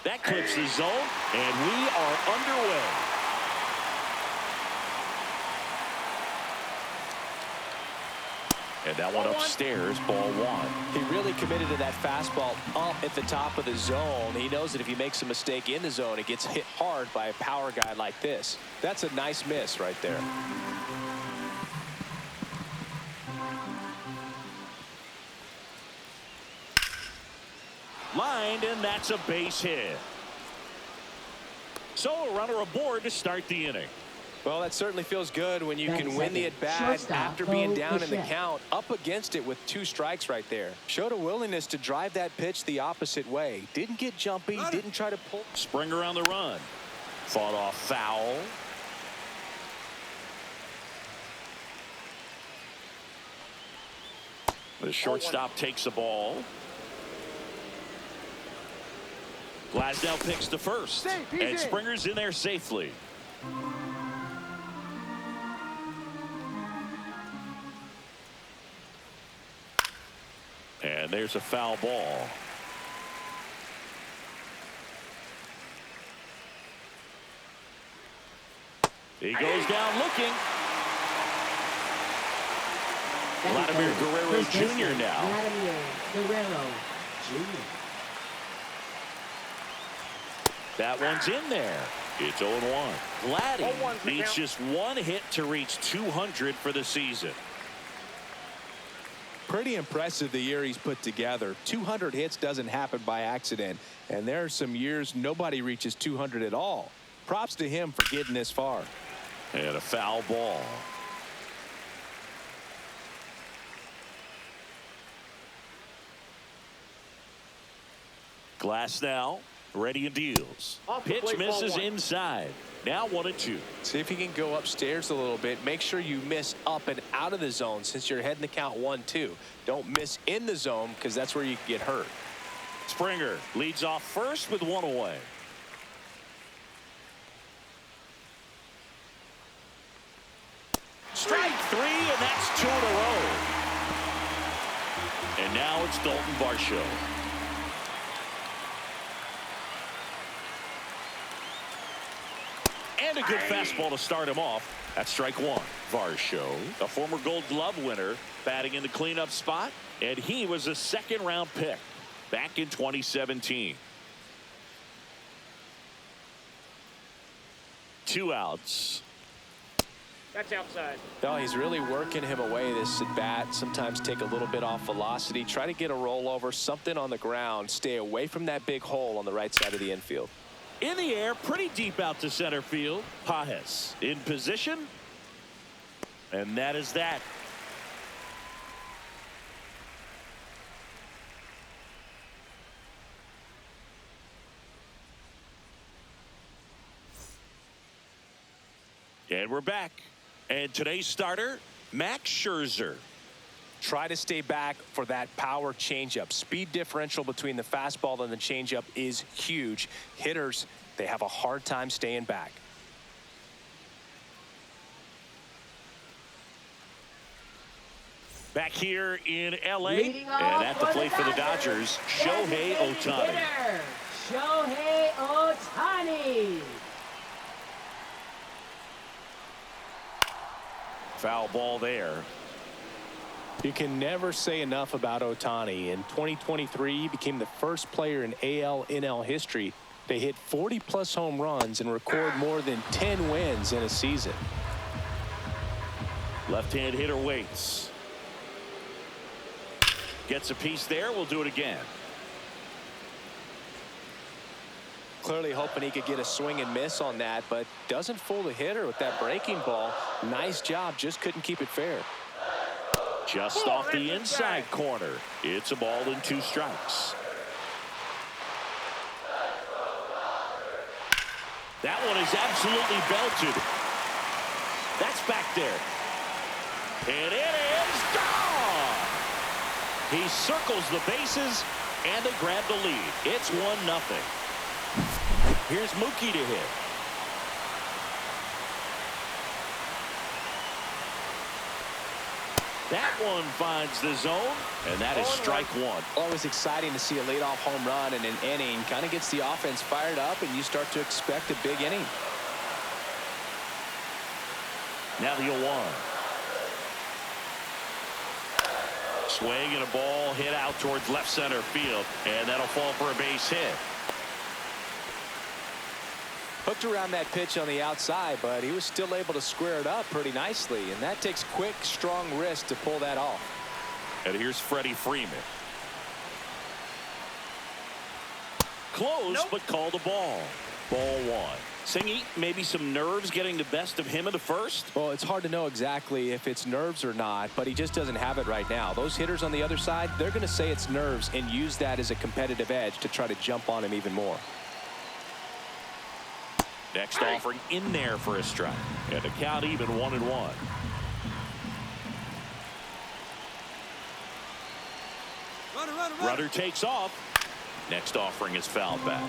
That clips the zone, and we are underway. And that one upstairs, ball one. He really committed to that fastball up at the top of the zone. He knows that if he makes a mistake in the zone, it gets hit hard by a power guy like this. That's a nice miss right there. Lined, and that's a base hit. So a runner aboard to start the inning. Well, that certainly feels good when you can win the at-bat after being down in the count, up against it with 2 strikes right there. Showed a willingness to drive that pitch the opposite way. Didn't get jumpy, didn't try to pull. Springer on the run. Fought off foul. The shortstop takes the ball. Glasnow picks to first, and Springer's in there safely. And there's a foul ball. He goes down looking. Vladimir Guerrero Jr. now. Vladimir Guerrero Jr. That one's in there. It's 0-1. Vladdy needs just 1 hit to reach 200 for the season. Pretty impressive the year he's put together. 200 hits doesn't happen by accident. And there are some years nobody reaches 200 at all. Props to him for getting this far. And a foul ball. Glasnow ready and deals. Pitch misses inside. Now 1-2. See if he can go upstairs a little bit. Make sure you miss up and out of the zone since you're heading the count 1-2. Don't miss in the zone because that's where you can get hurt. Springer leads off first with 1 away. Strike 3, and that's 2 in a row. And now it's Dalton Varsho. And a good fastball to start him off. That's strike 1. Varsho, a former Gold Glove winner, batting in the cleanup spot, and he was a 2nd-round pick back in 2017. 2 outs. That's outside. No, he's really working him away this at bat. Sometimes take a little bit off velocity. Try to get a rollover, something on the ground. Stay away from that big hole on the right side of the infield. In the air, pretty deep out to center field. Pages in position. And that is that. And we're back. And today's starter, Max Scherzer. Try to stay back for that power changeup. Speed differential between the fastball and the changeup is huge. Hitters, they have a hard time staying back. Back here in L.A. and at the plate for the Dodgers, Shohei Ohtani. Shohei Ohtani. Foul ball there. You can never say enough about Ohtani. In 2023, he became the first player in AL/NL history to hit 40-plus home runs and record more than 10 wins in a season. Left-hand hitter waits. Gets a piece there. We'll do it again. Clearly hoping he could get a swing and miss on that, but doesn't fool the hitter with that breaking ball. Nice job, just couldn't keep it fair. Just off the inside corner. It's a ball and 2 strikes. That one is absolutely belted. That's back there. And it is gone. He circles the bases, and they grab the lead. It's 1-0. Here's Mookie to hit. That one finds the zone, and that is strike one. Always exciting to see a leadoff home run in an inning. Kind of gets the offense fired up, and you start to expect a big inning. Now the 0-1. Swing and a ball hit out towards left center field, and that'll fall for a base hit. Hooked around that pitch on the outside, but he was still able to square it up pretty nicely, and that takes quick, strong wrist to pull that off. And here's Freddie Freeman. Close, but called a ball. Ball one. Singy, maybe some nerves getting the best of him in the first? Well, it's hard to know exactly if it's nerves or not, but he just doesn't have it right now. Those hitters on the other side, they're going to say it's nerves and use that as a competitive edge to try to jump on him even more. Next offering in there for a strike. And the count even 1-1. Runner takes off. Next offering is fouled back.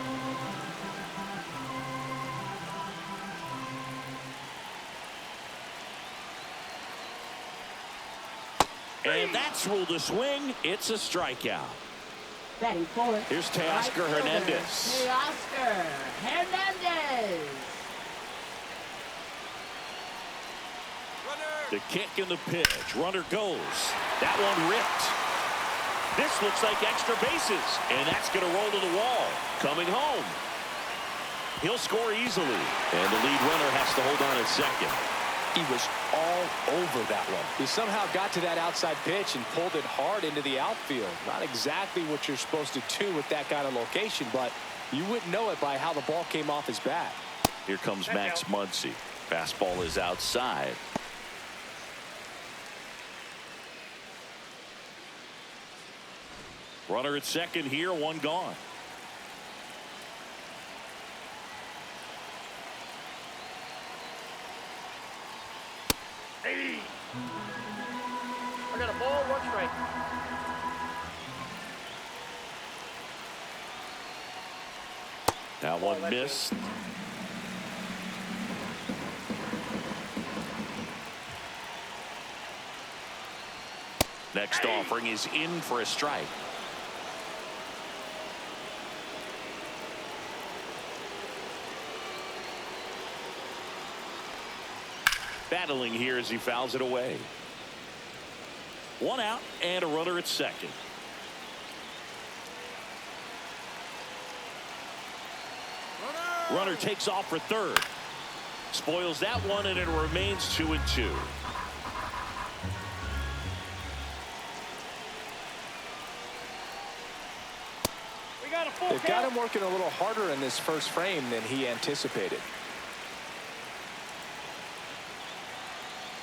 And that's ruled a swing. It's a strikeout. Batting forward. Here's Teoscar Hernandez. Teoscar Hernandez. The kick and the pitch. Runner goes. That one ripped. This looks like extra bases, and that's going to roll to the wall. Coming home. He'll score easily, and the lead runner has to hold on at second. He was all over that one. He somehow got to that outside pitch and pulled it hard into the outfield. Not exactly what you're supposed to do with that kind of location, but you wouldn't know it by how the ball came off his bat. Here comes Max Muncy. Fastball is outside. Runner at second here, one gone. Hey. I got a ball, one strike. That one missed. Next offering is in for a strike. Battling here as he fouls it away. One out and a runner at second. Runner takes off for third. Spoils that one, and it remains 2-2. We got a full They've got count. him working a little harder in this first frame than he anticipated.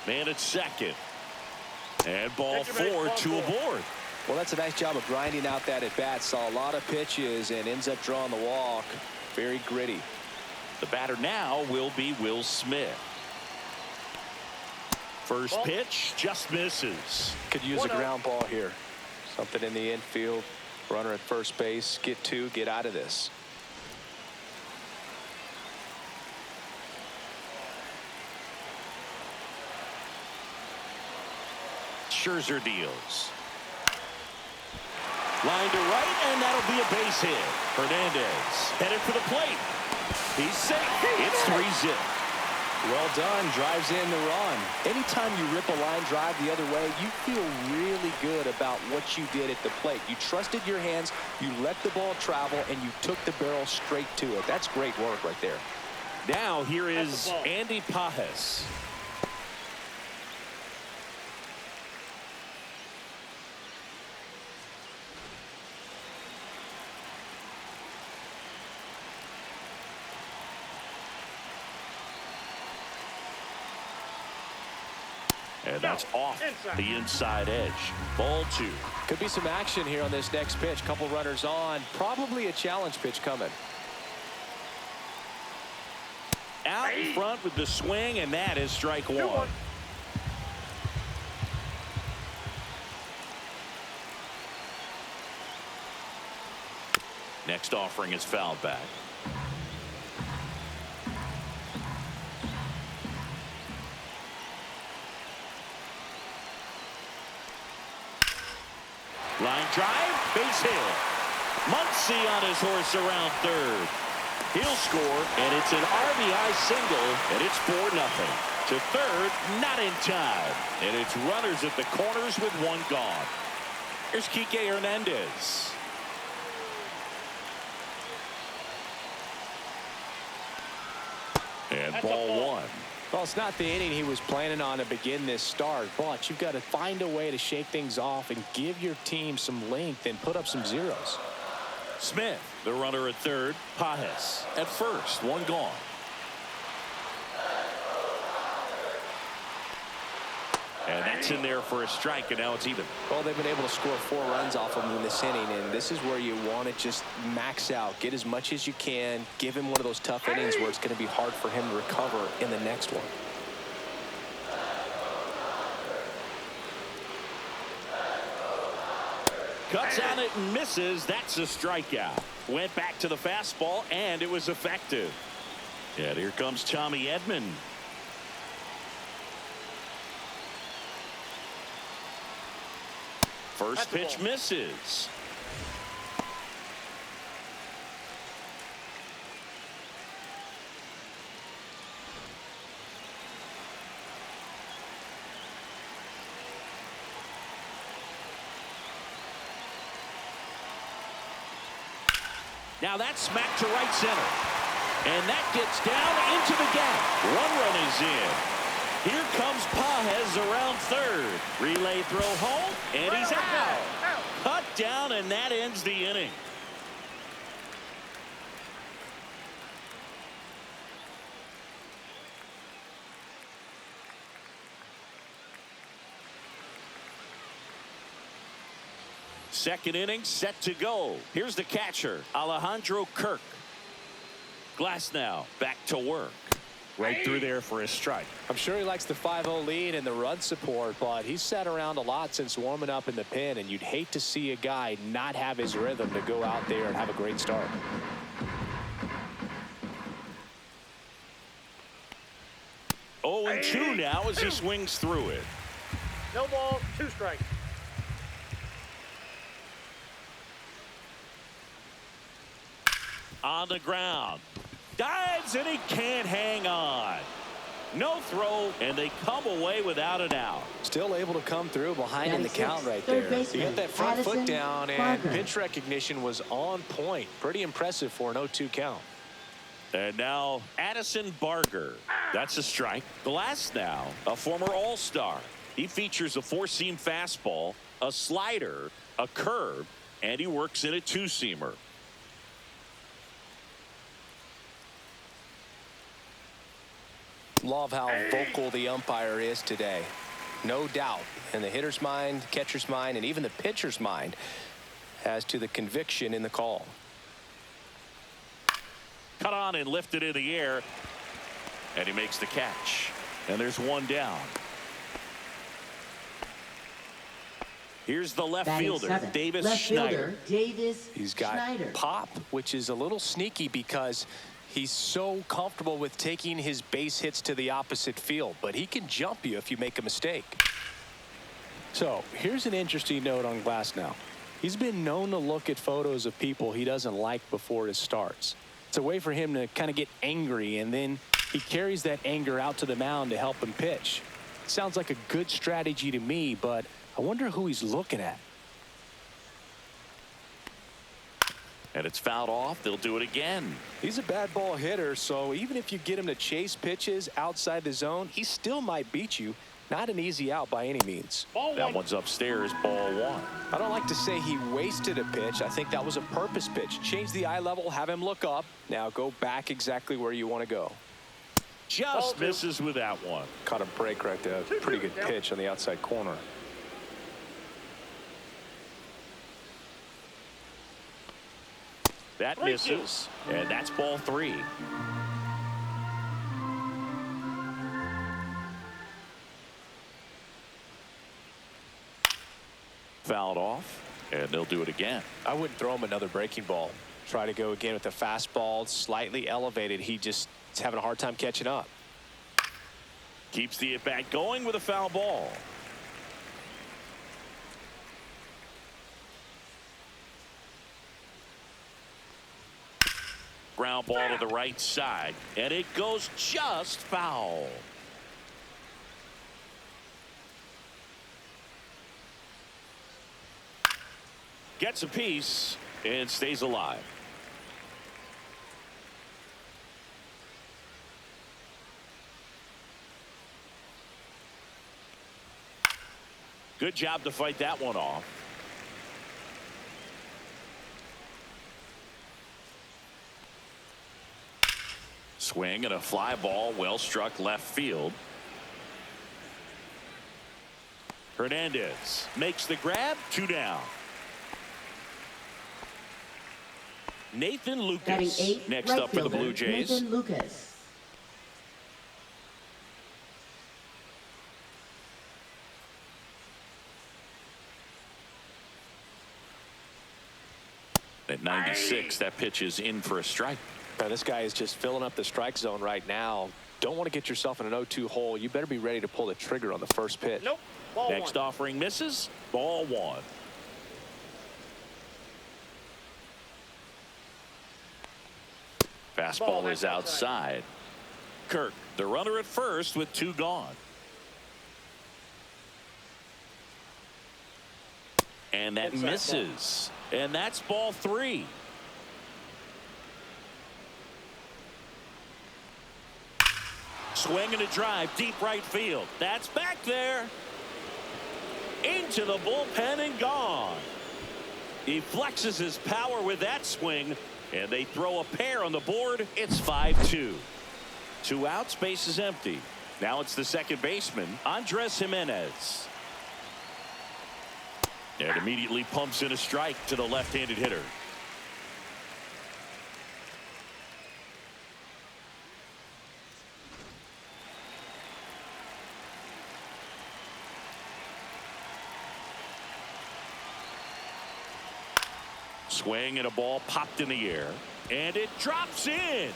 Man at second. And ball four, two aboard. Well, that's a nice job of grinding out that at bat. Saw a lot of pitches and ends up drawing the walk. Very gritty. The batter now will be Will Smith. First pitch just misses. Could use a ground ball here. Something in the infield. Runner at first base. Get two. Get out of this. Scherzer deals. Line to right, and that'll be a base hit. Hernandez headed for the plate. He's safe. It's 3-0. Well done. Drives in the run. Anytime you rip a line drive the other way, you feel really good about what you did at the plate. You trusted your hands, you let the ball travel, and you took the barrel straight to it. That's great work right there. Now here is Andy Pajes. And that's off the inside edge. Ball two. Could be some action here on this next pitch. Couple runners on. Probably a challenge pitch coming. Out in front with the swing, and that is strike one. Next offering is fouled back. Line drive, base hit. Muncy on his horse around third. He'll score, and it's an RBI single, and it's 4-0. To third, not in time. And it's runners at the corners with one gone. Here's Kike Hernandez. And ball one. Well, it's not the inning he was planning on to begin this start, but you've got to find a way to shake things off and give your team some length and put up some zeros. Smith, the runner at third. Pages at first, one gone. And that's in there for a strike, and now it's even. Well, they've been able to score 4 runs off of him in this inning, and this is where you want to just max out. Get as much as you can. Give him one of those tough innings where it's going to be hard for him to recover in the next one. Cuts on it and misses. That's a strikeout. Went back to the fastball, and it was effective. And here comes Tommy Edman. First pitch misses. Now that's smacked to right center. And that gets down into the gap. 1 run is in. Here comes Pages around third. Relay throw home, and he's out. Cut down, and that ends the inning. Second inning set to go. Here's the catcher, Alejandro Kirk. Glass now back to work. Right through there for a strike. I'm sure he likes the 5-0 lead and the run support, but he's sat around a lot since warming up in the pen, and you'd hate to see a guy not have his rhythm to go out there and have a great start. Oh, and 2 now as he swings through it. No ball, 2 strikes. On the ground. Dives, and he can't hang on. No throw, and they come away without an out. Still able to come through behind in the count right there. He got that front foot down, and pitch recognition was on point. Pretty impressive for an 0-2 count. And now Addison Barger. That's a strike. Glass now, a former All-Star. He features a 4-seam fastball, a slider, a curve, and he works in a 2-seamer. Love how vocal the umpire is today. No doubt in the hitter's mind, catcher's mind, and even the pitcher's mind as to the conviction in the call. Cut on and lifted in the air, and he makes the catch. And there's 1 down. Here's the left fielder, Davis Schneider. He's got pop, which is a little sneaky because he's so comfortable with taking his base hits to the opposite field, but he can jump you if you make a mistake. So here's an interesting note on Glass now. He's been known to look at photos of people he doesn't like before his starts. It's a way for him to kind of get angry, and then he carries that anger out to the mound to help him pitch. Sounds like a good strategy to me, but I wonder who he's looking at. And it's fouled off. They'll do it again. He's a bad ball hitter, so even if you get him to chase pitches outside the zone, he still might beat you. Not an easy out by any means. That one's upstairs, ball 1. I don't like to say he wasted a pitch. I think that was a purpose pitch. Change the eye level, have him look up. Now go back exactly where you want to go. Just misses with that one. Caught a break right there. Pretty good pitch on the outside corner. That misses, and that's ball 3. Fouled off, and they'll do it again. I wouldn't throw him another breaking ball. Try to go again with the fastball, slightly elevated. He just is having a hard time catching up. Keeps the at-bat going with a foul ball. Ground ball to the right side, and it goes just foul. Gets a piece and stays alive. Good job to fight that one off. Swing and a fly ball, well struck left field. Hernandez makes the grab, 2 down. Nathan Lucas next right up for the fielder, Blue Jays. Nathan Lucas. At 96, that pitch is in for a strike. Now, this guy is just filling up the strike zone right now. Don't want to get yourself in an 0-2 hole. You better be ready to pull the trigger on the first pitch. Nope. Ball Next one. offering misses. Ball 1. Fastball is outside. Kirk, the runner at first with 2 gone. And that misses. And that's ball 3. Swing and a drive, deep right field. That's back there. Into the bullpen and gone. He flexes his power with that swing, and they throw a pair on the board. It's 5-2. 2 outs, base is empty. Now it's the second baseman, Andres Jimenez. And immediately pumps in a strike to the left-handed hitter. Swing and a ball popped in the air, and it drops in.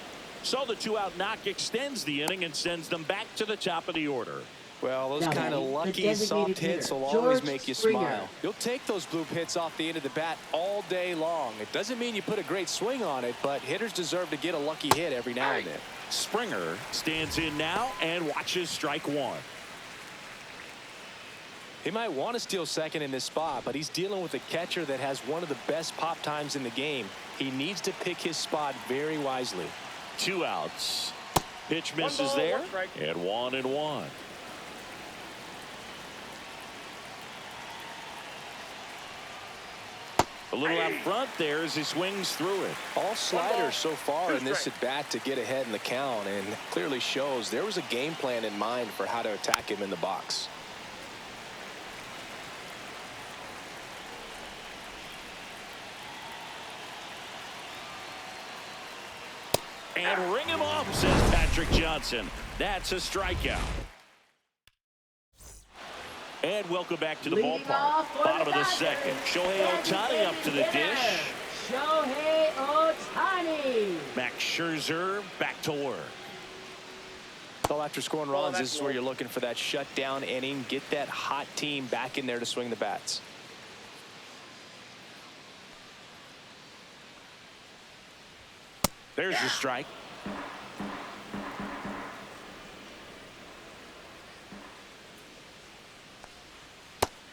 So the 2-out knock extends the inning and sends them back to the top of the order. Well, those Now kind of batting, the lucky designated soft hits hitter, will always George make you Springer. smile. You'll take those bloop hits off the end of the bat all day long. It doesn't mean you put a great swing on it, but hitters deserve to get a lucky hit every now and then. Springer stands in now and watches strike 1. He might want to steal second in this spot, but he's dealing with a catcher that has one of the best pop times in the game. He needs to pick his spot very wisely. 2 outs. Pitch misses ball, there, 1 strike. and 1-1. A little out front there as he swings through it. All sliders so far 2 in this strike. at bat to get ahead in the count, and clearly shows there was a game plan in mind for how to attack him in the box. And ring him up, says Patrick Johnson. That's a strikeout. And welcome back to the Leading ballpark. off for Bottom of the Dodgers, second. Shohei Ohtani up to the dish. Shohei Ohtani. Max Scherzer back to work. Well, after scoring runs, this is where you're looking for that shutdown inning. Get that hot team back in there to swing the bats. There's the strike.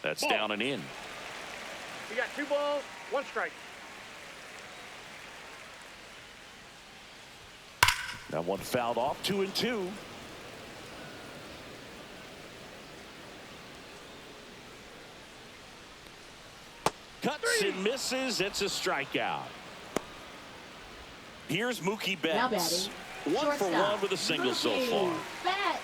That's down and in. You got 2 balls, 1 strike. That one fouled off, 2-2. Cuts and misses. It's a strikeout. Here's Mookie Now Betts. batting, 1 for 1 with a single so Mookie far. Betts.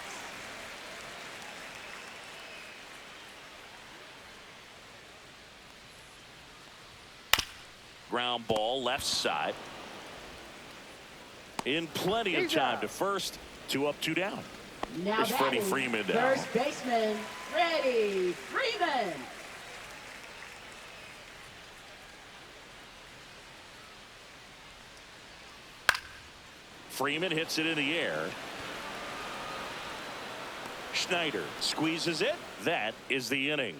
Ground ball left side. In plenty of time to first. 2 up, 2 down. Now There's Freddie batting, Freeman down. First baseman, Freddie Freeman. Freeman hits it in the air. Schneider squeezes it. That is the inning.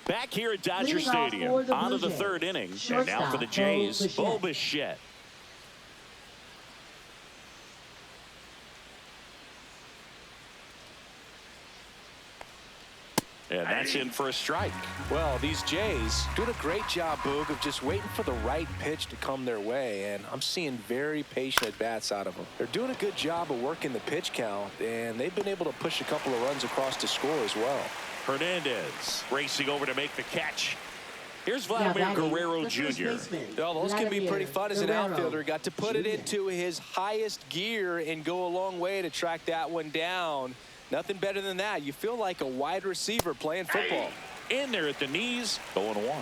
Back here at Dodger Leading off Stadium, for the on to Blue the Jays, 3rd inning, and now for the shortstop, Jays, Bo Bo Bichette. And that's in for a strike. Well, these Jays doing a great job, Boog, of just waiting for the right pitch to come their way, and I'm seeing very patient at-bats out of them. They're doing a good job of working the pitch count, and they've been able to push a couple of runs across to score as well. Hernandez racing over to make the catch. Here's Vladimir Guerrero Jr. Well, those can be pretty fun as an outfielder. Got to put it into his highest gear and go a long way to track that one down. Nothing better than that. You feel like a wide receiver playing football. In there at the knees, 0-1.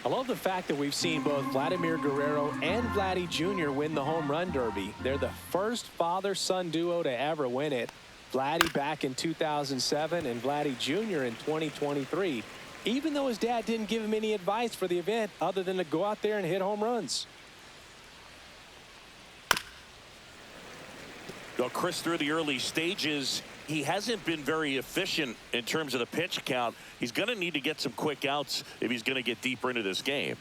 I love the fact that we've seen both Vladimir Guerrero and Vladdy Jr. win the home run derby. They're the first father-son duo to ever win it. Vladdy back in 2007 and Vladdy Jr. in 2023. Even though his dad didn't give him any advice for the event other than to go out there and hit home runs. Well, Chris, through the early stages, he hasn't been very efficient in terms of the pitch count. He's going to need to get some quick outs if he's going to get deeper into this game.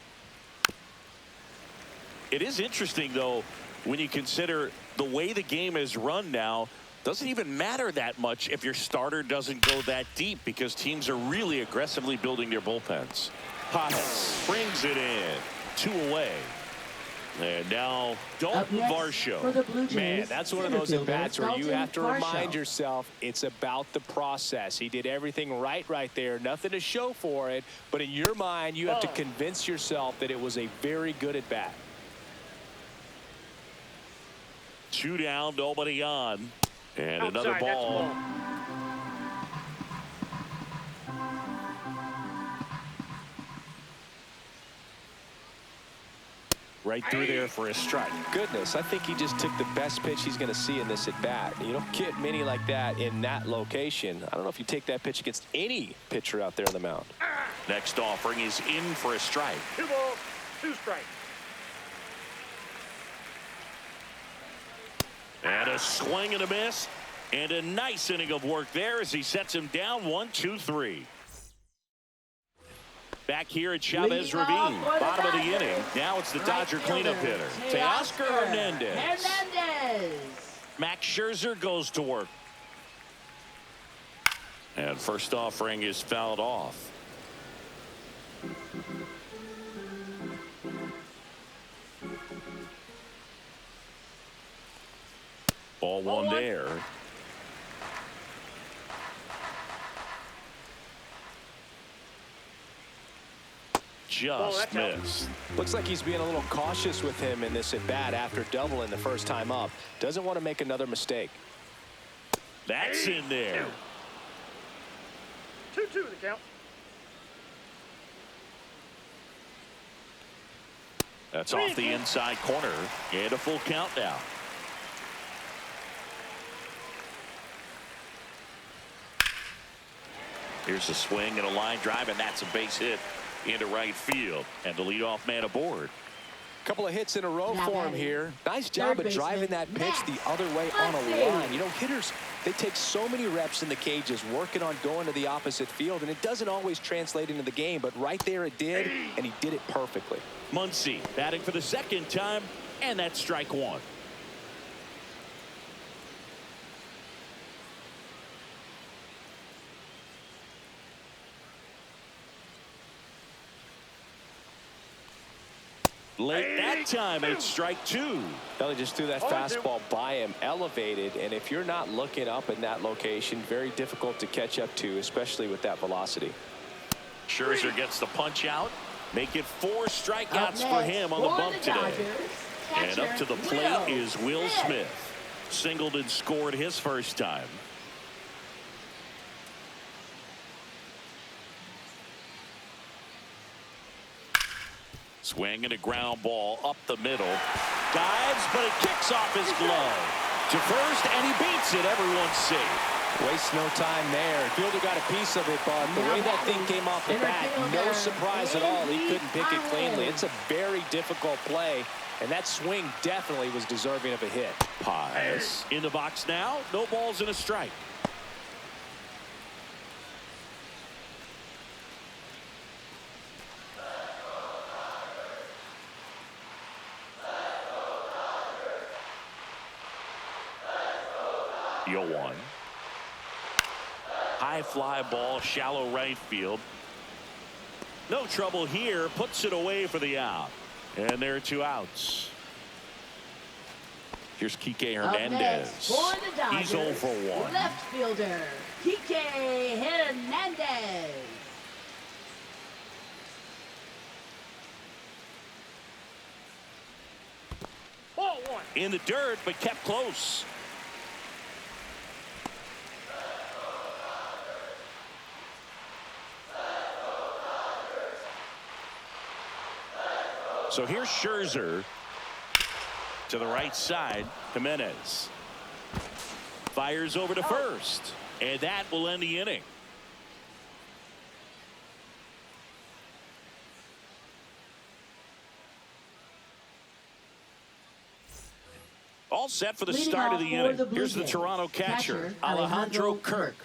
It is interesting, though, when you consider the way the game is run now. Doesn't even matter that much if your starter doesn't go that deep because teams are really aggressively building their bullpens. Potts brings it in. 2 away. And now Dalton Varsho. Man, that's one of those at-bats where you have to remind yourself it's about the process. He did everything right there. Nothing to show for it. But in your mind, you have to convince yourself that it was a very good at-bat. 2 down, nobody on. And another ball. Right through there for a strike. Goodness, I think he just took the best pitch he's going to see in this at-bat. You don't get many like that in that location. I don't know if you take that pitch against any pitcher out there on the mound. Next offering is in for a strike. 2 balls, 2 strikes. And a swing and a miss. And a nice inning of work there as he sets him down 1-2-3. Back here at Chavez Ravine, bottom of the inning. Now it's the Dodger cleanup hitter, Teoscar Hernandez. Max Scherzer goes to work. And first offering is fouled off. Ball one there. Just missed. Looks like he's being a little cautious with him in this at bat after doubling the first time up. Doesn't want to make another mistake. That's in there. 2-2 the count. That's off the inside corner. And a full count now. Here's a swing and a line drive, and that's a base hit into right field. And the leadoff man aboard. Couple of hits in a row for him here. Nice job of driving that pitch the other way on a line. You know, hitters, they take so many reps in the cages working on going to the opposite field, and it doesn't always translate into the game, but right there it did, and he did it perfectly. Muncy batting for the second time, and that's strike one. Late that time, it's strike two. Well, he just threw that fastball by him, elevated, and if you're not looking up in that location, very difficult to catch up to, especially with that velocity. Scherzer gets the punch out. Make it 4 strikeouts for him on the bump today. And up to the plate is Will Smith. Singled and scored his first time. Swing and a ground ball up the middle. Dives, but it kicks off his glove. To first, and he beats it. Everyone's safe. Wastes no time there. Fielder got a piece of it, but the way that thing came off the bat, no surprise at all. He couldn't pick it cleanly. It's a very difficult play, and that swing definitely was deserving of a hit. Pies in the box now. No balls and a strike. 0-1. High fly ball, shallow right field. No trouble here. Puts it away for the out. And there are 2 outs. Here's Kike Up Hernandez. next for the Dodgers, He's 0 for 1. left fielder, Kike Hernandez. Ball 1. In the dirt, but kept close. So here's Scherzer to the right side. Jimenez fires over to first, and that will end the inning. All set for the Leading start off of the for inning. the Blue Here's the Jays, Toronto catcher, catcher, Alejandro Alejandro Kirk.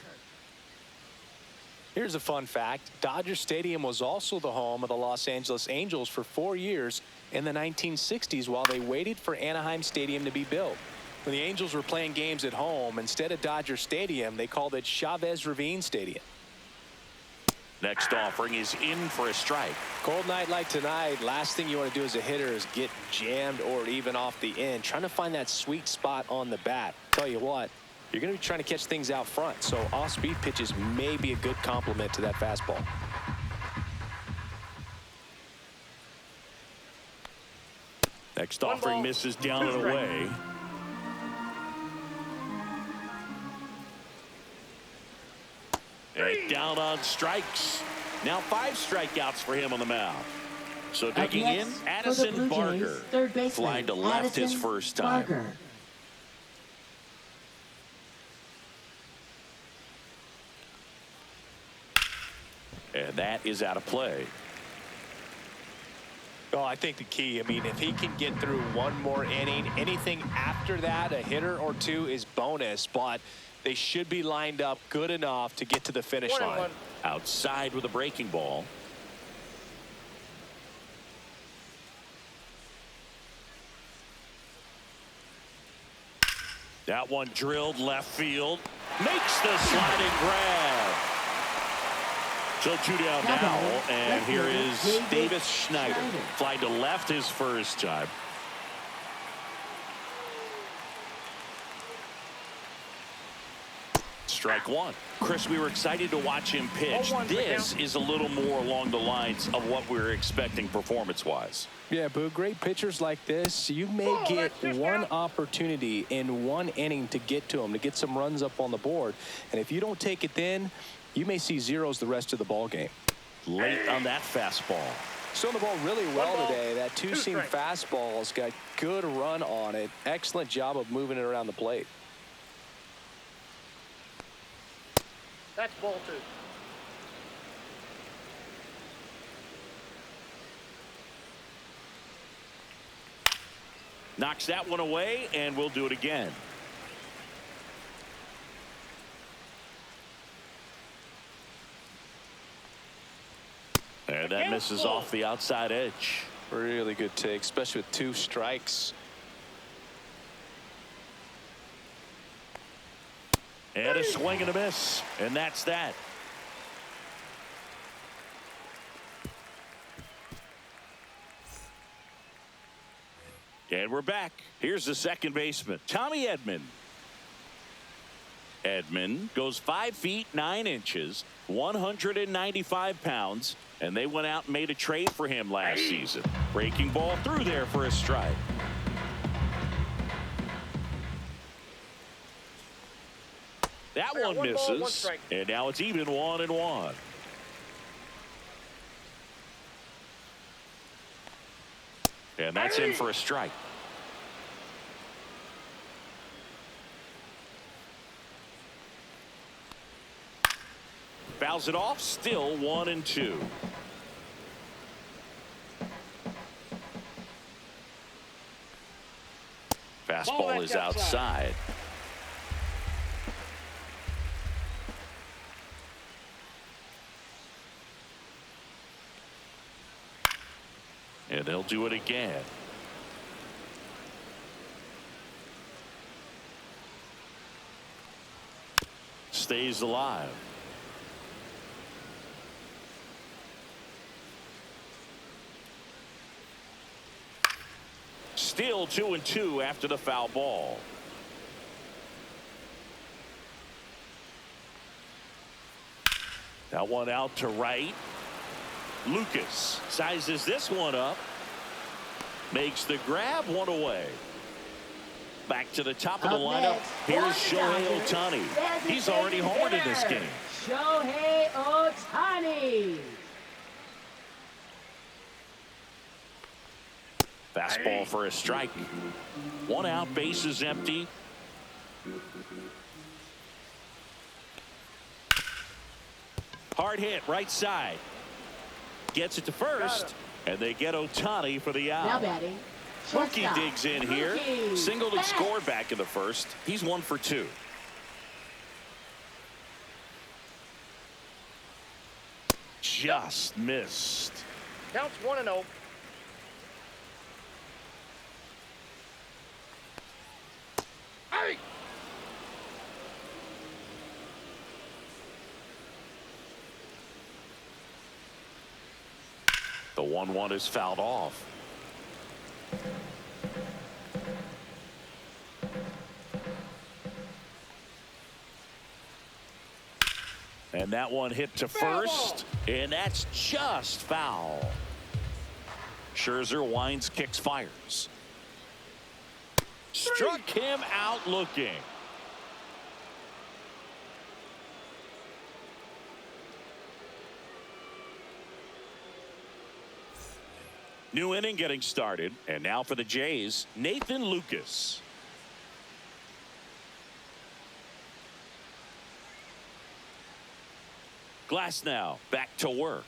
Here's a fun fact. Dodger Stadium was also the home of the Los Angeles Angels for 4 years in the 1960s while they waited for Anaheim Stadium to be built. When the Angels were playing games at home, instead of Dodger Stadium, they called it Chavez Ravine Stadium. Next offering is in for a strike. Cold night like tonight, last thing you want to do as a hitter is get jammed or even off the end, trying to find that sweet spot on the bat. Tell you what, you're going to be trying to catch things out front, so off-speed pitches may be a good complement to that fastball. Next One offering ball, misses down 2 and strikes. away. And down on strikes. Now 5 strikeouts for him on the mound. So digging in, next for the Addison Blue Jays, Barger. third baseman, Flying to left his Addison first time. Barger. And that is out of play. Oh, I think the key, I mean, if he can get through one more inning, anything after that, a hitter or 2 is bonus, but they should be lined up good enough to get to the finish line. 21. Outside with a breaking ball. That one drilled left field. Makes the sliding grab. So 2 down now, and here is Davis Schneider. Fly to left his first time. Strike 1. Chris, we were excited to watch him pitch. 0-1 This is a little more along the lines of what we were expecting performance-wise. Yeah, Boo, great pitchers like this, you may get one opportunity in one inning to get to them, to get some runs up on the board. And if you don't take it then, you may see zeros the rest of the ball game. Late on that fastball. Throwing the ball really well ball, today. That 2 two-seam strikes. fastball's got good run on it. Excellent job of moving it around the plate. That's ball 2. Knocks that one away, and we'll do it again. And that misses off the outside edge. Really good take, especially with 2 strikes. And a swing and a miss. And that's that. And we're back. Here's the second baseman, Tommy Edman. Edman goes 5 feet 9 inches, 195 pounds, and they went out and made a trade for him last season. Breaking ball through there for a strike. That one one ball, 1 misses, strike. and now it's even 1-1. And that's in for a strike. Fouls it off, still 1-2. Fastball is outside. And they'll do it again. stays alive. Still 2-2 after the foul ball. That one out to right. Lucas sizes this one up. Makes the grab, one away. Back to the top of the lineup. Here's Shohei Ohtani. He's already homered in this game. Shohei Ohtani. Fastball for a strike. One out, base is empty. Hard hit, right side. Gets it to first, and they get Ohtani for the Now out. batting. Mookie Shortstop. digs in here. Mookie. Singled and Bat. scored back in the first. He's 1 for 2. Just missed. Counts 1-0. Hey! The 1-1 is fouled off. And that one hit to first, and that's just foul. Scherzer winds, kicks, fires. Struck him out looking. New inning getting started, and now for the Jays, Nathan Lucas. Glass now back to work.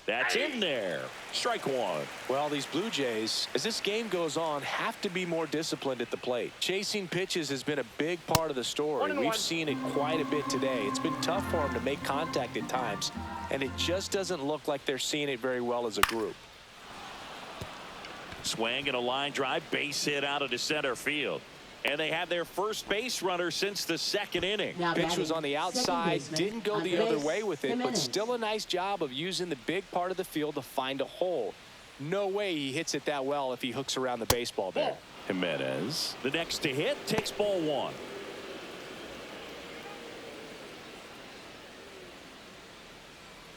That's in there. Strike one. Well, these Blue Jays, as this game goes on, have to be more disciplined at the plate. Chasing pitches has been a big part of the story. We've seen it quite a bit today. It's been tough for them to make contact at times, and it just doesn't look like they're seeing it very well as a group. Swing and a line drive, base hit out into center field. And they have their first base runner since the second inning. Now Pitch batting. was on the outside, Second baseman, didn't go the other Andres way with it, but Jimenez. still a nice job of using the big part of the field to find a hole. No way he hits it that well if he hooks around the baseball there. Jimenez, the next to hit, takes ball one.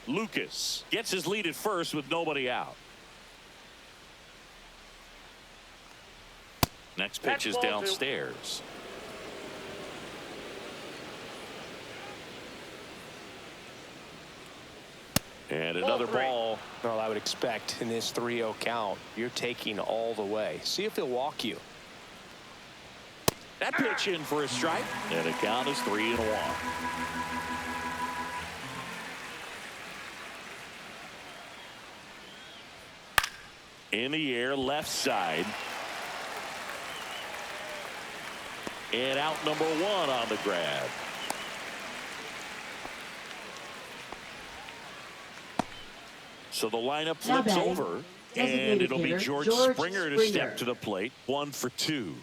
Lucas gets his lead at first with nobody out. Next pitch is downstairs. And another ball. Well, I would expect in this 3-0 count, you're taking all the way. See if he'll walk you. That pitch in for a strike, and the count is 3-1. In the air, left side. And out number one on the grab. So the lineup flips over, and it'll be George Springer to step to the plate. 1 for 2.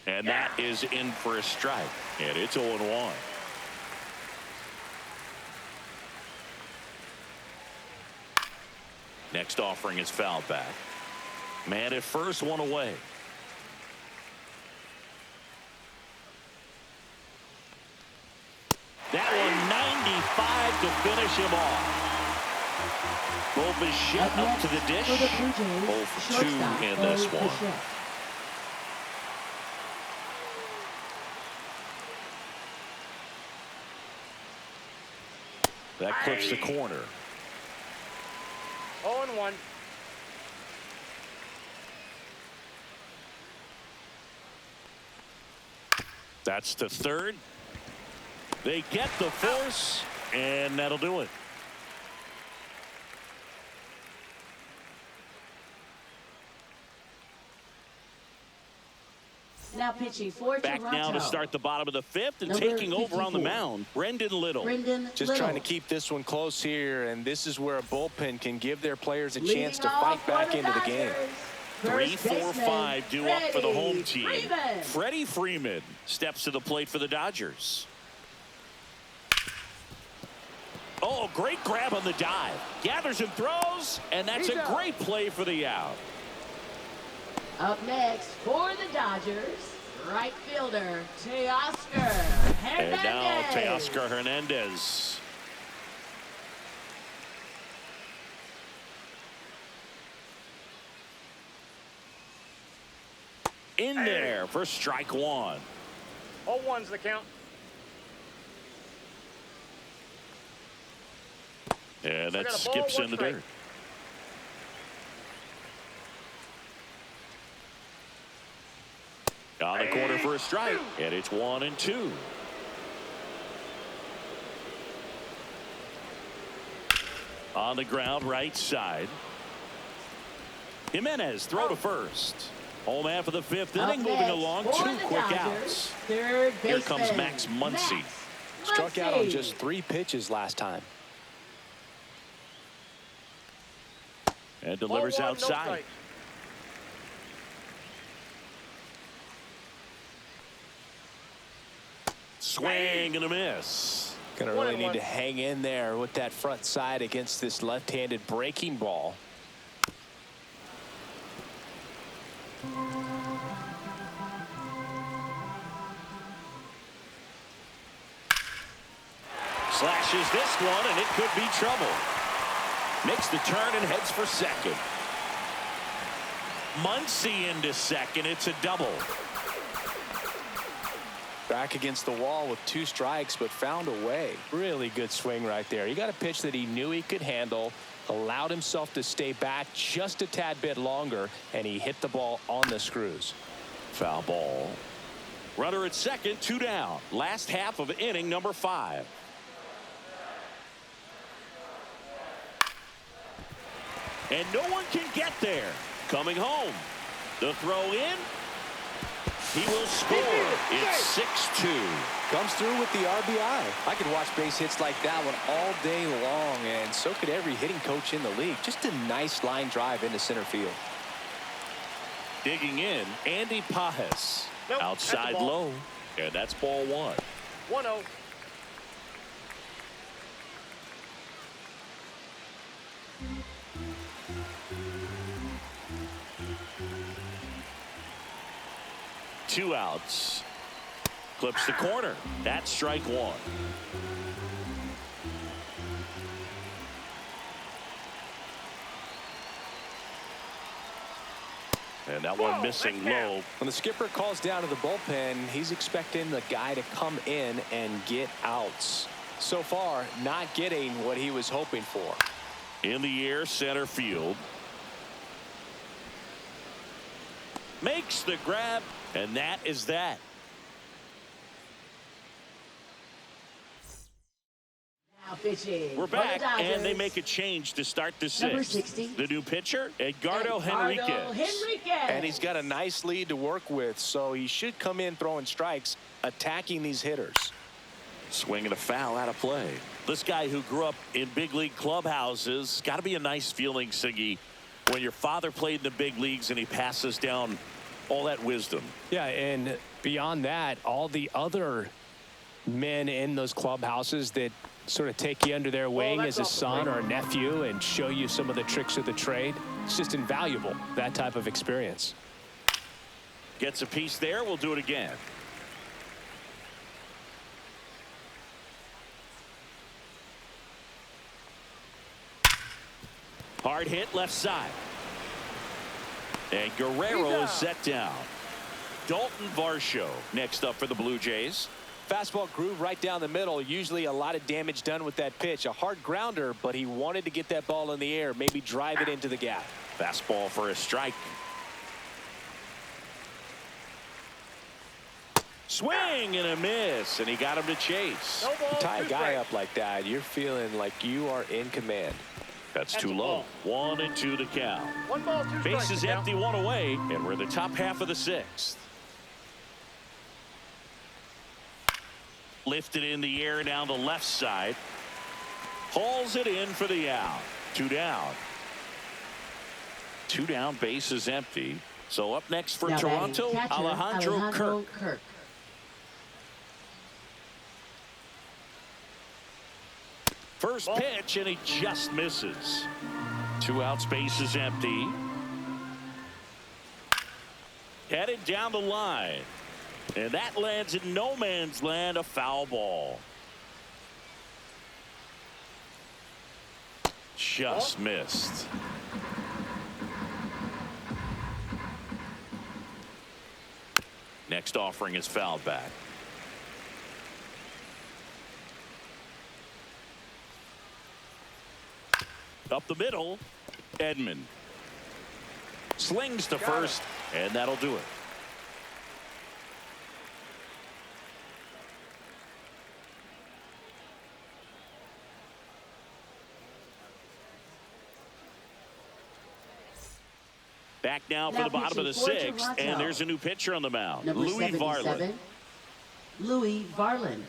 And that is in for a strike, and it's 0-1. Next offering is fouled back. Man at first, one away. That one 95 to finish him off. Bichette up to the dish. 0 for 2 in this one. That clips the corner. 0-1. That's the third. They get the force, and that'll do it. Now pitching for Back Toronto. now to start the bottom of the fifth, and Number taking over on the 54. mound, Brendan Little. Brendan Just Little. trying to keep this one close here, and this is where a bullpen can give their players a Leading chance to off fight for back the into the game. Dodgers, 3, First 4, baseman, 5 due up for the home Freddie team. Freeman. Freddie Freeman steps to the plate for the Dodgers. Oh, great grab on the dive. Gathers and throws, and that's a great play for the out. Up next for the Dodgers, right fielder Teoscar Hernandez. And now Teoscar Hernandez. In there for strike one. 0-1's the count. And that got a ball, skips one in the strike. dirt. On the corner for a strike, and it's 1-2. On the ground, right side. Jimenez throw to first. Home half of the fifth inning, moving along, 2 quick outs. Third Here baseman, comes Max Muncy. Struck out on just 3 pitches last time. And delivers 0-1, no outside. strike. Swing and a miss. Gonna really 1-1. need to hang in there with that front side against this left-handed breaking ball. Slashes this one, and it could be trouble. Makes the turn and heads for second. Muncy into second. It's a double. Back against the wall with 2 strikes, but found a way. Really good swing right there. He got a pitch that he knew he could handle, allowed himself to stay back just a tad bit longer, and he hit the ball on the screws. Foul ball. Runner at second, 2 down. Last half of inning number 5. And no one can get there. Coming home. The throw in. He will score. It's 6-2. Comes through with the RBI. I could watch base hits like that one all day long, and so could every hitting coach in the league. Just a nice line drive into center field. Digging in, Andy Pajes. Nope, outside that's a ball. low. And that's ball 1. 1-0. Two outs. Clips the corner. That's strike 1. And that one missing low. When the skipper calls down to the bullpen, he's expecting the guy to come in and get outs. So far, not getting what he was hoping for. In the air, center field. Makes the grab, and that is that. Now pitching. We're for the back, and they Dodgers, make a change to start the Number 6th. 60. The new pitcher, Edgardo Edgardo Henriquez. And he's got a nice lead to work with, so he should come in throwing strikes, attacking these hitters. Swinging a foul out of play. This guy who grew up in big league clubhouses, got to be a nice feeling, Siggy, when your father played in the big leagues and he passes down all that wisdom. Yeah, and beyond that, all the other men in those clubhouses that sort of take you under their wing as a son or a nephew and show you some of the tricks of the trade. It's just invaluable, that type of experience. Gets a piece there. We'll do it again. Hard hit left side. And Guerrero is set down. Dalton Varsho next up for the Blue Jays. Fastball groove right down the middle. Usually a lot of damage done with that pitch. A hard grounder, but he wanted to get that ball in the air, maybe drive it into the gap. Fastball for a strike. Swing and a miss, and he got him to chase. No ball, Tie a 2 guy strikes. up like that, you're feeling like you are in command. That's That's too a low. ball. 1-2 to count. 1 ball, 2 strikes. Base is now. empty, 1 away, and we're in the top half of the 6th. Lifted in the air down the left side. Hauls it in for the out. 2 down. 2 down, bases empty. So up next for Now batting Toronto, catcher, Alejandro Kirk. First pitch, and he just misses. 2 outs, bases empty. Headed down the line. And that lands in no man's land, a foul ball. Just missed. Next offering is fouled back. Up the middle, Edman slings to first, and that'll do it. Back now for the bottom of the 6th, and there's a new pitcher on the mound. Number Louis 77, Varland. Louis Varland.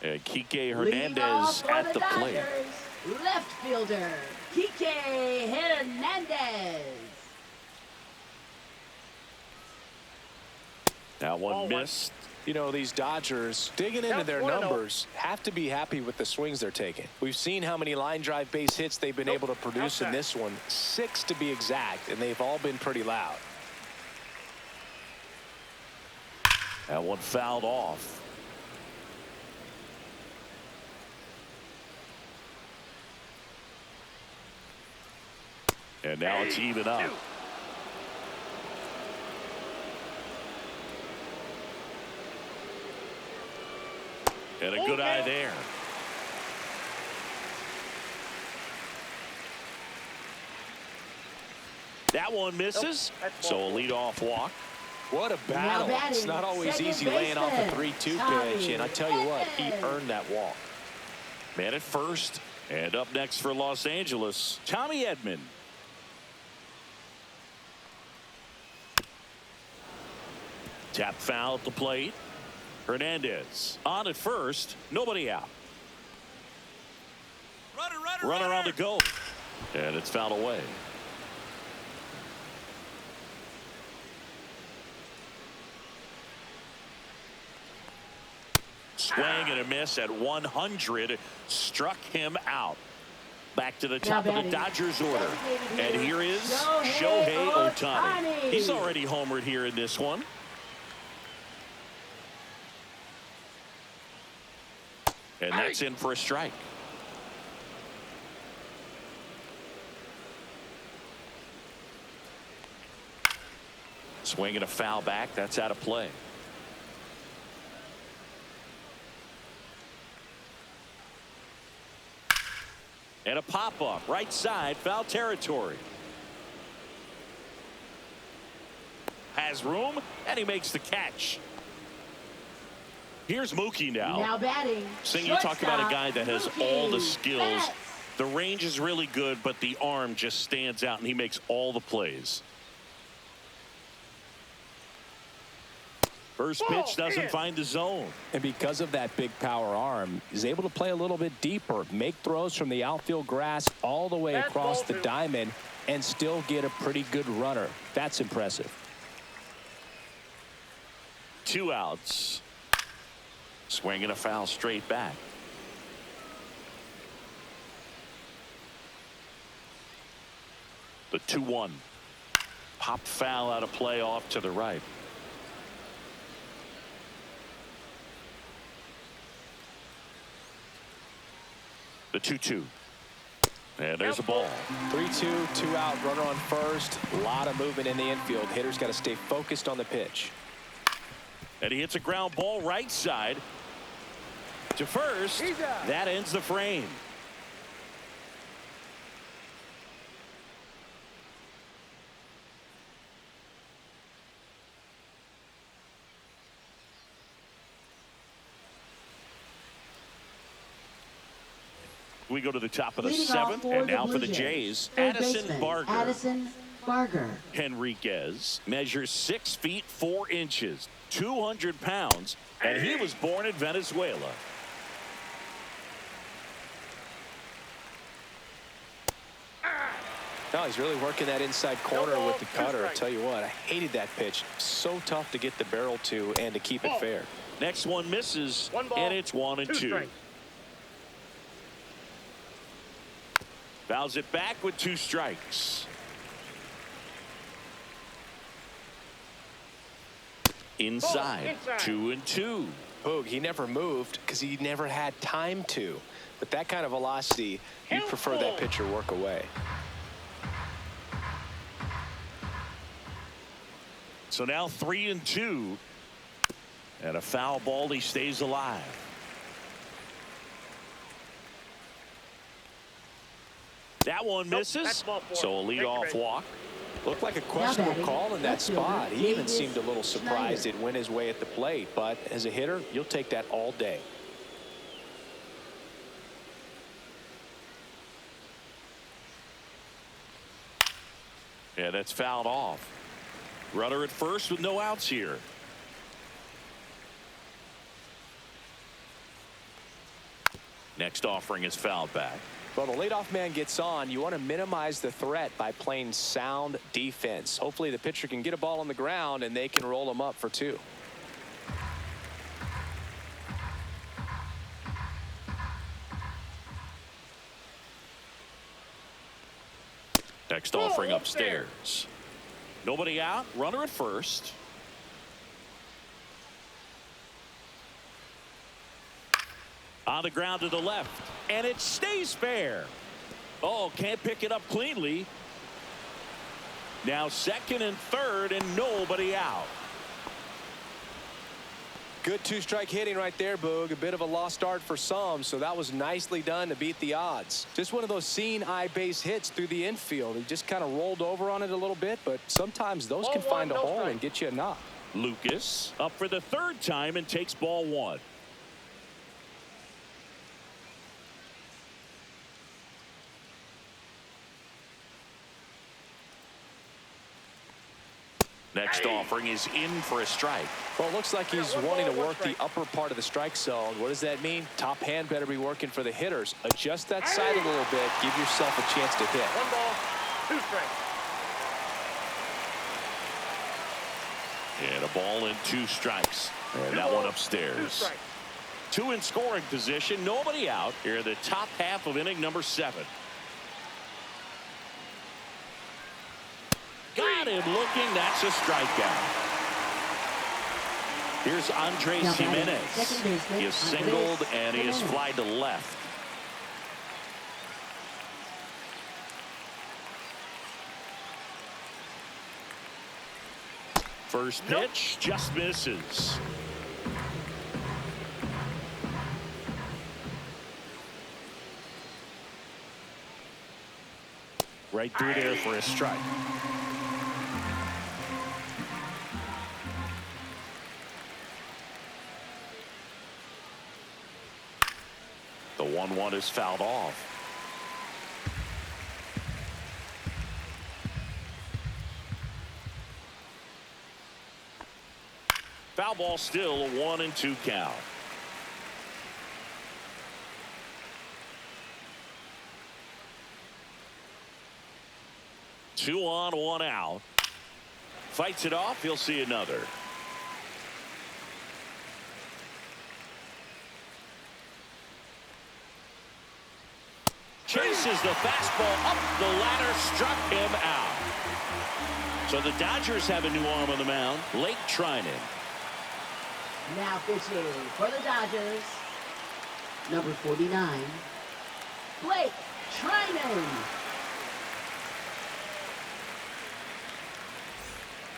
And Kike Hernandez at the plate. Dodgers, left fielder, Kike Hernandez. That one missed. You know, these Dodgers, digging into their numbers, have to be happy with the swings they're taking. We've seen how many line drive base hits they've been able to produce in this one, 6 to be exact, and they've all been pretty loud. That one fouled off. And now it's even up. And a good eye there. That one misses. So a leadoff walk. What a battle. It's not always easy laying off a 3-2 pitch, and I tell you what, he earned that walk. Man at first, and up next for Los Angeles, Tommy Edman. Tap foul at the plate. Hernandez on at first, nobody out. Runner on to go, and it's fouled away. Swing and a miss at 100, struck him out. Back to the top of the Dodgers order, and here is Shohei Ohtani. He's already homered here in this one. And that's in for a strike. Swing and a foul back. That's out of play. And a pop-up right side, foul territory. Has room, and he makes the catch. Here's Mookie now. Now batting. Sing, you talk about a guy that has all the skills. The range is really good, but the arm just stands out, and he makes all the plays. First pitch doesn't find the zone. And because of that big power arm, he's able to play a little bit deeper, make throws from the outfield grass all the way across the diamond, and still get a pretty good runner. That's impressive. 2 outs. Swing and a foul straight back. The 2-1. Popped foul out of play off to the right. The 2-2. And there's a ball. 3-2, 2 out, runner on first. A lot of movement in the infield. Hitter's got to stay focused on the pitch. And he hits a ground ball right side to first. That ends the frame. We go to the top of the 7th, and now for the Jays, Addison Barger. Barger. Henriquez measures 6 feet 4 inches, 200 pounds, and he was born in Venezuela. No, he's really working that inside corner with the cutter. I'll tell you what, I hated that pitch. So tough to get the barrel to and to keep it fair. Next one misses, One ball, and it's 1-2. strikes. Fouls it back with 2 strikes. Inside, 2-2. Boog, he never moved because he never had time to. But that kind of velocity, you prefer that pitcher work away. So now 3-2. And a foul ball, he stays alive. That one misses. So a leadoff walk. Looked like a questionable call in that spot. He even seemed a little surprised it went his way at the plate. But as a hitter, you'll take that all day. Yeah, that's fouled off. Runner at first with no outs here. Next offering is fouled back. Well, the leadoff man gets on. You want to minimize the threat by playing sound defense. Hopefully the pitcher can get a ball on the ground and they can roll him up for 2. Next offering upstairs. Nobody out. Runner at first. On the ground to the left. And it stays fair. Oh, can't pick it up cleanly. Now second and third and nobody out. Good 2-strike hitting right there, Boog. A bit of a lost start for some, so that was nicely done to beat the odds. Just one of those seeing eye base hits through the infield. He just kind of rolled over on it a little bit, but sometimes those can find a hole and get you a knock. Lucas up for the 3rd time and takes ball 1. Next offering is in for a strike. Well, it looks like he's wanting to work the upper part of the strike zone. What does that mean? Top hand better be working for the hitters. Adjust that side a little bit. Give yourself a chance to hit. 1 ball, 2 strikes. And a ball and 2 strikes. And that one upstairs. 2 in scoring position. Nobody out here in the top half of inning number 7. Got him looking. That's a strikeout. Here's Andres Jimenez. He is singled and he is fly to left. First pitch just misses. Right through there for a strike. The 1-1 is fouled off. Foul ball, still a 1-2 count. Two on, 1 out. Fights it off. He'll see another. Chases the fastball up the ladder, struck him out. So the Dodgers have a new arm on the mound, Blake Trinan. Now pitching for the Dodgers, number 49, Blake Trinan.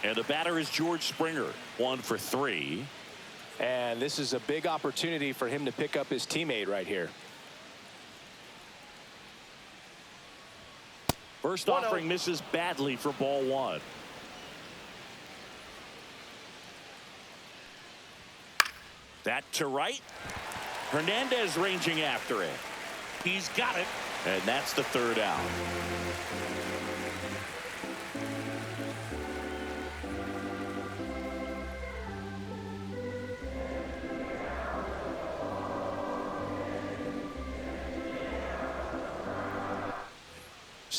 And the batter is George Springer, 1 for 3. And this is a big opportunity for him to pick up his teammate right here. First offering misses badly for ball 1. That to right. Hernandez ranging after it. He's got it. And that's the 3rd out.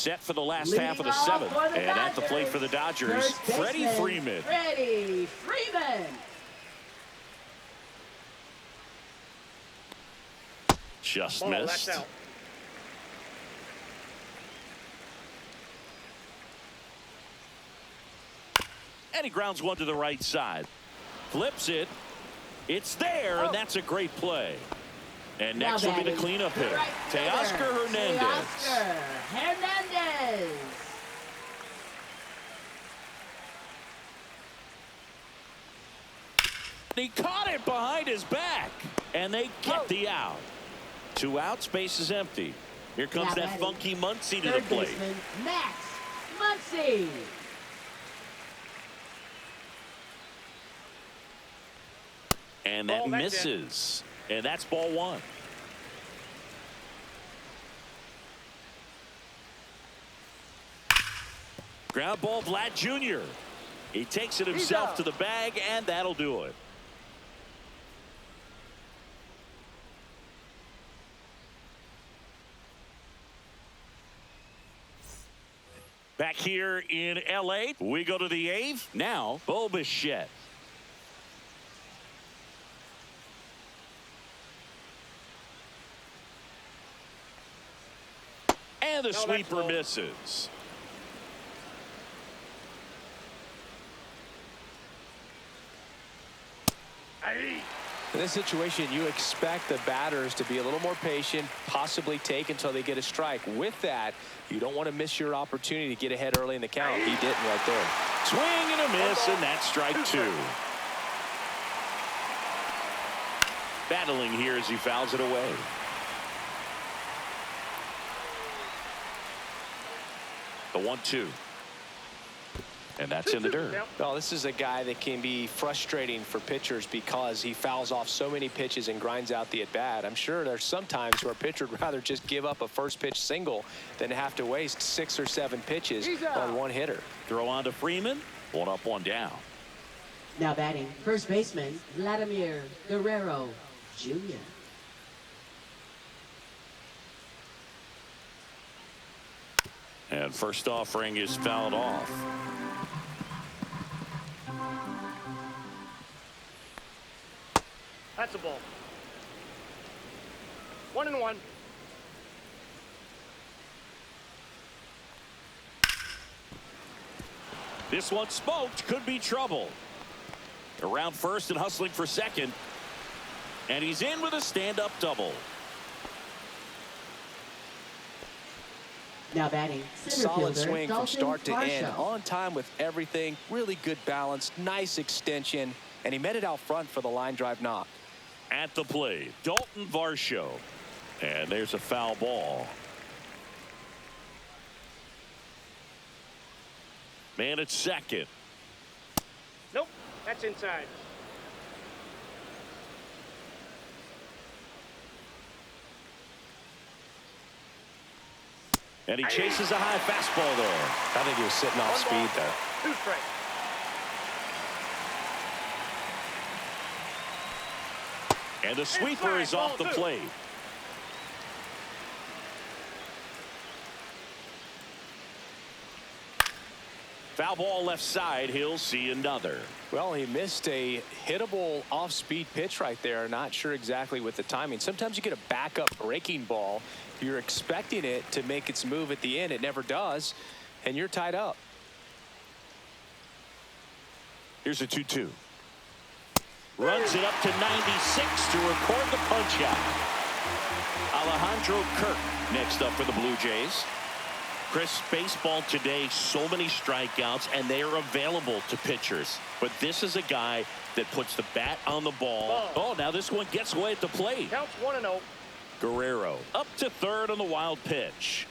set for the last Leading half of the off seventh. for the And at the plate for the Dodgers, first Freddie baseman, Freeman. Freddie Freeman. Just Ball, missed. that's out. And he grounds one to the right side. Flips it. It's there, and that's a great play. And Now next will be the batting, cleanup hitter, right Teoscar fielder, Hernandez. Teoscar Hernandez. He caught it behind his back, and they get the out. 2 outs, base is empty. Here comes Now that batting, funky Muncy to the third plate. baseman, Max Muncy. And that Ball, that's it. misses. And that's ball 1. Ground ball, Vlad Jr. He takes it himself out. to the bag, and that'll do it. Back here in L.A., we go to the 8th. Now, Bo Bichette. And the No, that's sweeper low. misses. Aye. In this situation, you expect the batters to be a little more patient, possibly take until they get a strike. With that, you don't want to miss your opportunity to get ahead early in the count. He didn't right there. Swing and a miss, and that's strike 2. Battling here as he fouls it away. The 1-2. And that's in the dirt. Yep. Well, this is a guy that can be frustrating for pitchers because he fouls off so many pitches and grinds out the at-bat. I'm sure there's some times where a pitcher would rather just give up a first pitch single than have to waste 6 or 7 pitches on one hitter. Throw on to Freeman. 1 up, 1 down. Now batting, first baseman, Vladimir Guerrero Jr. And first offering is fouled off. That's a ball. 1-1. This one smoked, could be trouble. Around first and hustling for second. And he's in with a stand-up double. Now batting, center Solid fielder, swing from Dalton start to end. Varsho. On time with everything. Really good balance. Nice extension. And he met it out front for the line drive knock. At the plate, Dalton Varsho. And there's a foul ball. Man at second. Nope. That's inside. And he chases a high fastball there. I think he was sitting off 1 ball, speed there. 2 strikes. And the sweeper is off the Ball 2. plate. Foul ball left side. He'll see another. Well, he missed a hittable off-speed pitch right there. Not sure exactly with the timing. Sometimes you get a backup breaking ball. You're expecting it to make its move at the end. It never does, and you're tied up. Here's a 2-2. Runs it up to 96 to record the punch out. Alejandro Kirk next up for the Blue Jays. Chris, baseball today, so many strikeouts, and they are available to pitchers. But this is a guy that puts the bat on the ball. Oh, now this one gets away at the plate. Counts 1-0. Guerrero up to third on the wild pitch.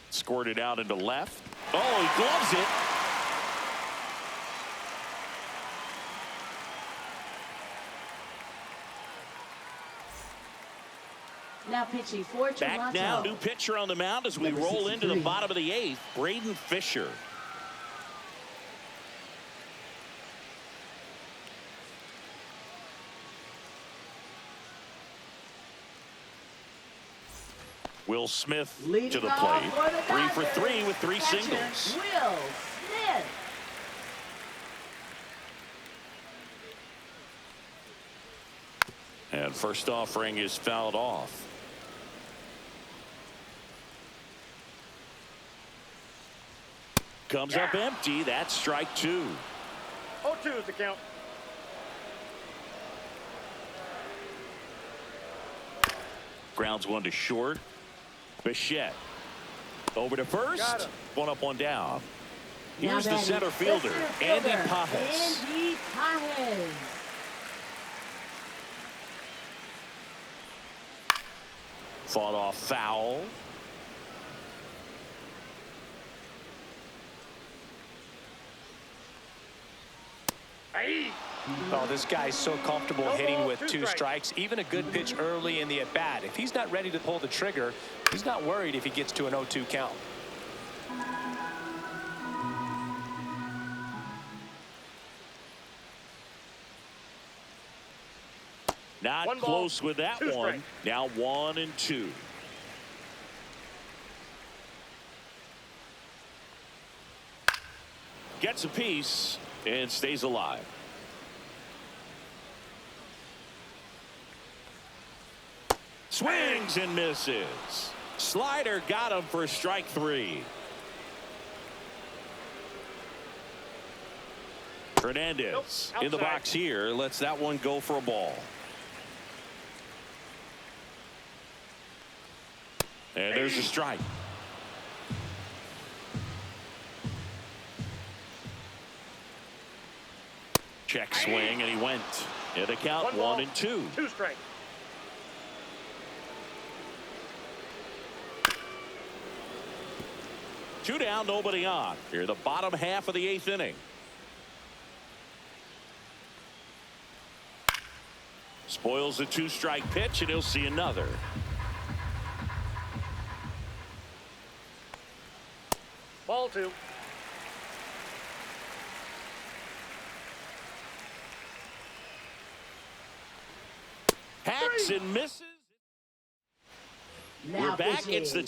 Squirted out into left. Oh, he gloves it. Now pitching for Toronto. Back now, new pitcher on the mound as we Number roll into the 63. bottom of the 8th. Braden Fisher. Will Smith Leading to the off plate. for the 3 for Dodgers, 3 with 3 catcher, singles. Will Smith. And first offering is fouled off. Comes up empty. That's strike 2. 0-2 is the count. Grounds one to short. Bichette over to Got first. him. 1 up, 1 down. Now Here's the batting, center fielder, Andy Pajes. Andy Pajes. Fought off foul. Hey. Oh, this guy's so comfortable No hitting ball, with 2 2 strikes. Even a good pitch early in the at-bat. If he's not ready to pull the trigger, he's not worried if he gets to an 0-2 count. Not 1 ball, close with that 2 one. strikes. Now 1-2. Gets a piece and stays alive. Swings and misses. Slider got him for strike 3. Hernandez Nope, in the outside. box here. Lets that one go for a ball. And there's a strike. Check swing, and he went. In the count, 1 ball, 1-2. 2 strikes. Two down, nobody on. Here, the bottom half of the 8th inning. Spoils the 2-strike pitch, and he'll see another. Ball 2. Hacks and misses. Now We're back. pitching. It's the